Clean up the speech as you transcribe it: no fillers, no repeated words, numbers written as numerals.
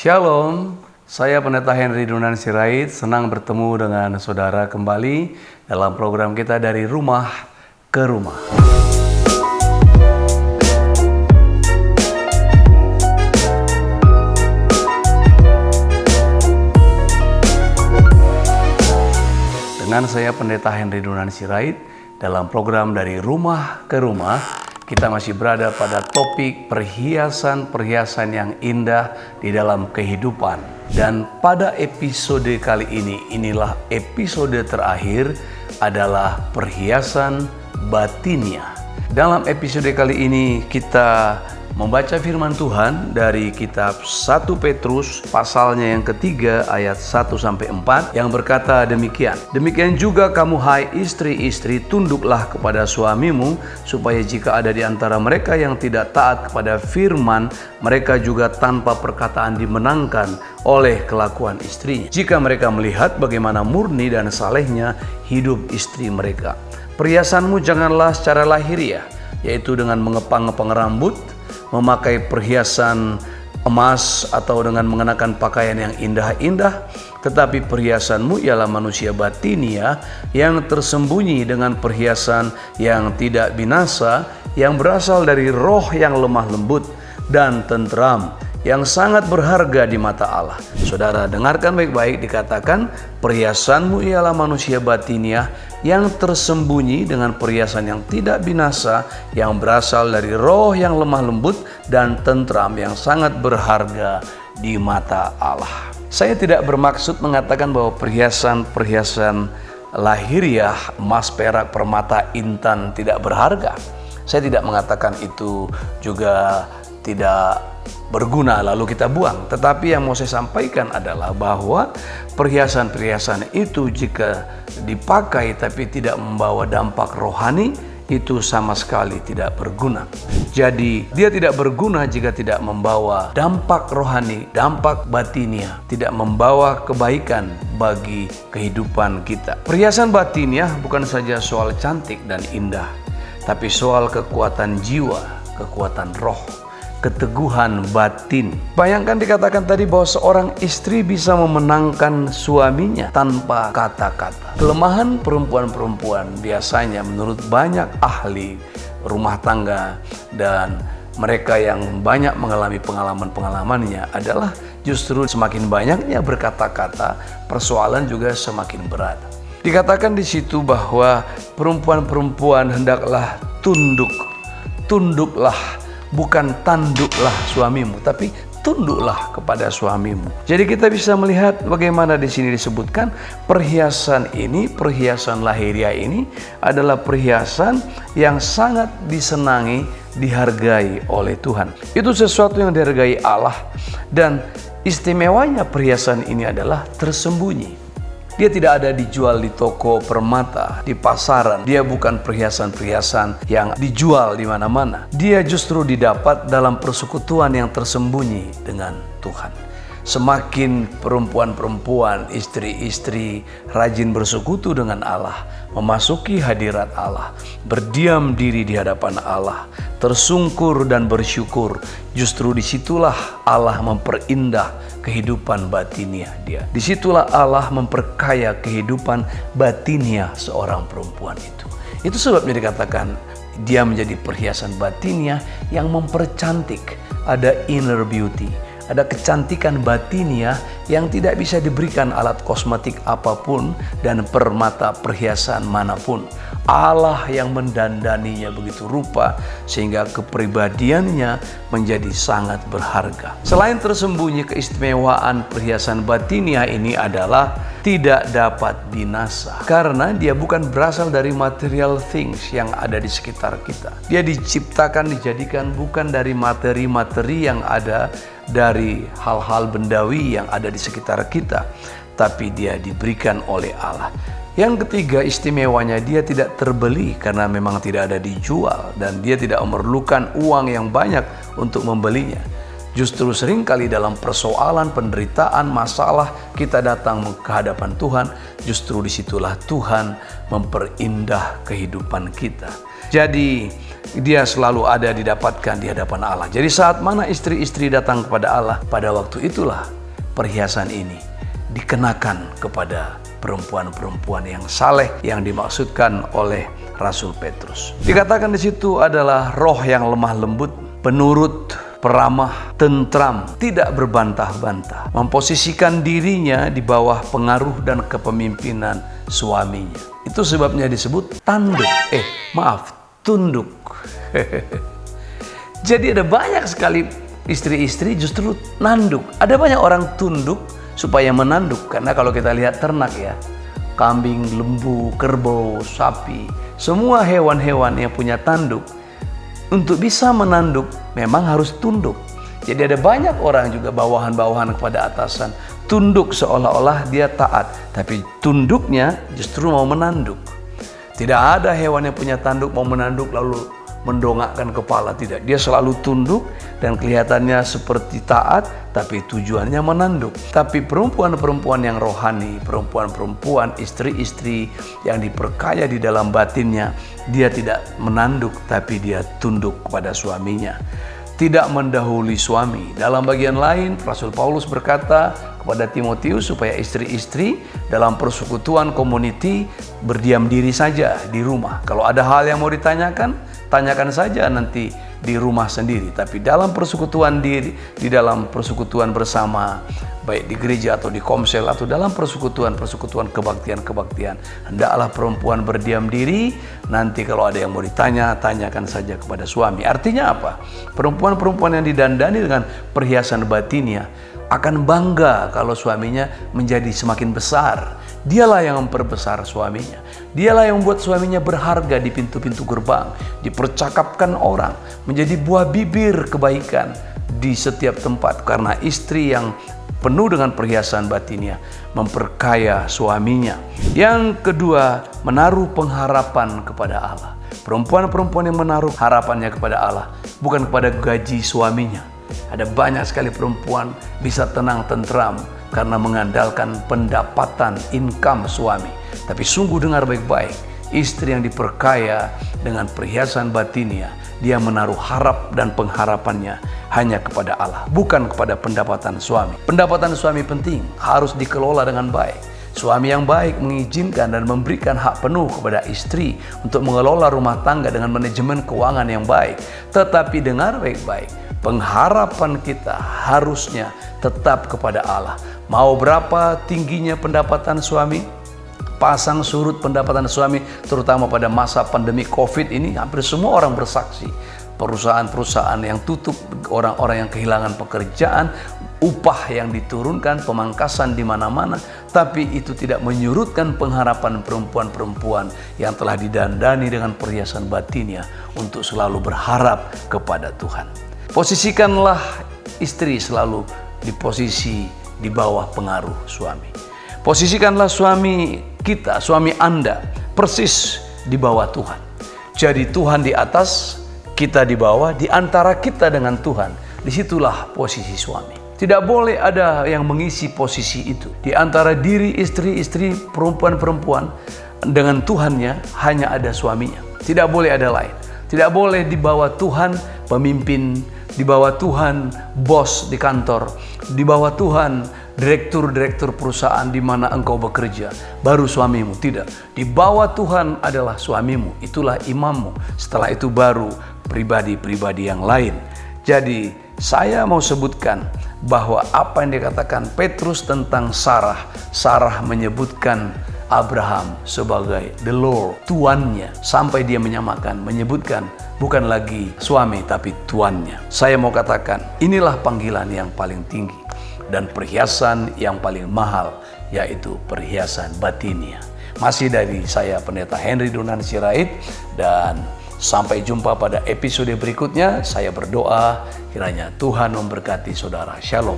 Shalom, saya Pendeta Henry Dunan Sirait, senang bertemu dengan saudara kembali dalam program kita dari rumah ke rumah. Dengan saya Pendeta Henry Dunan Sirait, dalam program dari rumah ke rumah, kita masih berada pada topik perhiasan-perhiasan yang indah di dalam kehidupan. Dan pada episode kali ini, inilah episode terakhir adalah perhiasan batinia. Dalam episode kali ini kita membaca firman Tuhan dari kitab 1 Petrus pasalnya yang ketiga ayat 1-4 yang berkata demikian. Demikian juga kamu hai istri-istri, tunduklah kepada suamimu, supaya jika ada di antara mereka yang tidak taat kepada firman, mereka juga tanpa perkataan dimenangkan oleh kelakuan istrinya. Jika mereka melihat bagaimana murni dan salehnya hidup istri mereka. Perhiasanmu janganlah secara lahiriah, yaitu dengan mengepang-ngepang rambut, memakai perhiasan emas atau dengan mengenakan pakaian yang indah-indah, tetapi perhiasanmu ialah manusia batinia yang tersembunyi dengan perhiasan yang tidak binasa, yang berasal dari roh yang lemah lembut dan tentram, yang sangat berharga di mata Allah. Saudara, dengarkan baik-baik, dikatakan perhiasanmu ialah manusia batinia yang tersembunyi dengan perhiasan yang tidak binasa, yang berasal dari roh yang lemah lembut dan tentram, yang sangat berharga di mata Allah. Saya tidak bermaksud mengatakan bahwa perhiasan-perhiasan lahiriah, emas, perak, permata, intan tidak berharga. Saya tidak mengatakan itu juga tidak berguna lalu kita buang. Tetapi yang mau saya sampaikan adalah bahwa perhiasan-perhiasan itu jika dipakai tapi tidak membawa dampak rohani, itu sama sekali tidak berguna. Jadi dia tidak berguna jika tidak membawa dampak rohani, dampak batinia, tidak membawa kebaikan bagi kehidupan kita. Perhiasan batinia bukan saja soal cantik dan indah, tapi soal kekuatan jiwa, kekuatan roh, keteguhan batin. Bayangkan dikatakan tadi bahwa seorang istri bisa memenangkan suaminya tanpa kata-kata. Kelemahan perempuan-perempuan biasanya menurut banyak ahli rumah tangga dan mereka yang banyak mengalami pengalaman-pengalamannya adalah justru semakin banyaknya berkata-kata, persoalan juga semakin berat. Dikatakan di situ bahwa perempuan-perempuan hendaklah tunduklah, bukan tanduklah suamimu, tapi tunduklah kepada suamimu. Jadi kita bisa melihat bagaimana di sini disebutkan perhiasan ini, perhiasan lahiriah ini adalah perhiasan yang sangat disenangi, dihargai oleh Tuhan. Itu sesuatu yang dihargai Allah, dan istimewanya perhiasan ini adalah tersembunyi. Dia tidak ada dijual di toko permata, di pasaran. Dia bukan perhiasan-perhiasan yang dijual di mana-mana. Dia justru didapat dalam persekutuan yang tersembunyi dengan Tuhan. Semakin perempuan-perempuan, istri-istri rajin bersekutu dengan Allah, memasuki hadirat Allah, berdiam diri di hadapan Allah, tersungkur dan bersyukur, justru disitulah Allah memperindah kehidupan batinia dia. Disitulah Allah memperkaya kehidupan batinia seorang perempuan itu. Itu sebabnya dikatakan dia menjadi perhiasan batinia yang mempercantik. Ada inner beauty, ada kecantikan batinia yang tidak bisa diberikan alat kosmetik apapun dan permata perhiasan manapun. Allah yang mendandaninya begitu rupa sehingga kepribadiannya menjadi sangat berharga. Selain tersembunyi, keistimewaan perhiasan batinia ini adalah tidak dapat binasa, karena dia bukan berasal dari material things yang ada di sekitar kita. Dia diciptakan, dijadikan bukan dari materi-materi yang ada dari hal-hal bendawi yang ada di sekitar kita, tapi dia diberikan oleh Allah. Yang ketiga, istimewanya dia tidak terbeli karena memang tidak ada dijual, dan dia tidak memerlukan uang yang banyak untuk membelinya. Justru seringkali dalam persoalan, penderitaan, masalah kita datang ke hadapan Tuhan, justru disitulah Tuhan memperindah kehidupan kita. Jadi dia selalu ada didapatkan di hadapan Allah. Jadi saat mana istri-istri datang kepada Allah, pada waktu itulah perhiasan ini dikenakan kepada perempuan-perempuan yang saleh yang dimaksudkan oleh Rasul Petrus. Dikatakan di situ adalah roh yang lemah lembut, penurut, peramah, tentram, tidak berbantah-bantah, memposisikan dirinya di bawah pengaruh dan kepemimpinan suaminya. Itu sebabnya disebut tunduk. Tunduk. Jadi ada banyak sekali istri-istri justru nanduk. Ada banyak orang tunduk supaya menanduk. Karena kalau kita lihat ternak ya, kambing, lembu, kerbau, sapi, semua hewan-hewan yang punya tanduk, untuk bisa menanduk memang harus tunduk. Jadi ada banyak orang juga bawahan-bawahan kepada atasan, tunduk seolah-olah dia taat, tapi tunduknya justru mau menanduk. Tidak ada hewan yang punya tanduk mau menanduk lalu mendongakkan kepala, tidak. Dia selalu tunduk dan kelihatannya seperti taat, tapi tujuannya menanduk. Tapi perempuan-perempuan yang rohani, perempuan-perempuan, istri-istri yang diperkaya di dalam batinnya, dia tidak menanduk, tapi dia tunduk kepada suaminya. Tidak mendahului suami. Dalam bagian lain, Rasul Paulus berkata kepada Timotius supaya istri-istri dalam persekutuan community berdiam diri saja di rumah. Kalau ada hal yang mau ditanyakan, tanyakan saja nanti di rumah sendiri. Tapi dalam persekutuan diri, di dalam persekutuan bersama, baik di gereja atau di komsel atau dalam persekutuan kebaktian, hendaklah perempuan berdiam diri. Nanti kalau ada yang mau ditanya, tanyakan saja kepada suami. Artinya apa? Perempuan-perempuan yang didandani dengan perhiasan batinnya akan bangga kalau suaminya menjadi semakin besar. Dialah yang memperbesar suaminya. Dialah yang membuat suaminya berharga di pintu-pintu gerbang, dipercakapkan orang, menjadi buah bibir kebaikan di setiap tempat. Karena istri yang penuh dengan perhiasan batinnya memperkaya suaminya. Yang kedua, menaruh pengharapan kepada Allah. Perempuan-perempuan yang menaruh harapannya kepada Allah, bukan kepada gaji suaminya. Ada banyak sekali perempuan bisa tenang tentram karena mengandalkan pendapatan income suami. Tapi sungguh dengar baik-baik, istri yang diperkaya dengan perhiasan batinnya, dia menaruh harap dan pengharapannya hanya kepada Allah, bukan kepada pendapatan suami. Pendapatan suami penting, harus dikelola dengan baik. Suami yang baik mengizinkan dan memberikan hak penuh kepada istri untuk mengelola rumah tangga dengan manajemen keuangan yang baik. Tetapi dengar baik-baik, pengharapan kita harusnya tetap kepada Allah. Mau berapa tingginya pendapatan suami, pasang surut pendapatan suami, terutama pada masa pandemi COVID ini, hampir semua orang bersaksi. Perusahaan-perusahaan yang tutup, orang-orang yang kehilangan pekerjaan, upah yang diturunkan, pemangkasan di mana-mana, tapi itu tidak menyurutkan pengharapan perempuan-perempuan yang telah didandani dengan perhiasan batinnya untuk selalu berharap kepada Tuhan. Posisikanlah istri selalu di posisi di bawah pengaruh suami. Posisikanlah suami kita, suami Anda, persis di bawah Tuhan. Jadi Tuhan di atas, kita di bawah, di antara kita dengan Tuhan. Disitulah posisi suami. Tidak boleh ada yang mengisi posisi itu. Di antara diri istri-istri, perempuan-perempuan dengan Tuhannya hanya ada suaminya. Tidak boleh ada lain. Tidak boleh di bawah Tuhan pemimpin, di bawah Tuhan bos di kantor, di bawah Tuhan direktur-direktur perusahaan di mana engkau bekerja, baru suamimu. Tidak. Di bawah Tuhan adalah suamimu, itulah imammu. Setelah itu baru pribadi-pribadi yang lain. Jadi saya mau sebutkan bahwa apa yang dikatakan Petrus tentang Sarah. Sarah menyebutkan Abraham sebagai the Lord, tuannya, sampai dia menyebutkan bukan lagi suami tapi tuannya. Saya mau katakan inilah panggilan yang paling tinggi dan perhiasan yang paling mahal, yaitu perhiasan batinnya. Masih dari saya Pendeta Henry Dunan Sirait, dan sampai jumpa pada episode berikutnya. Saya berdoa kiranya Tuhan memberkati saudara. Shalom.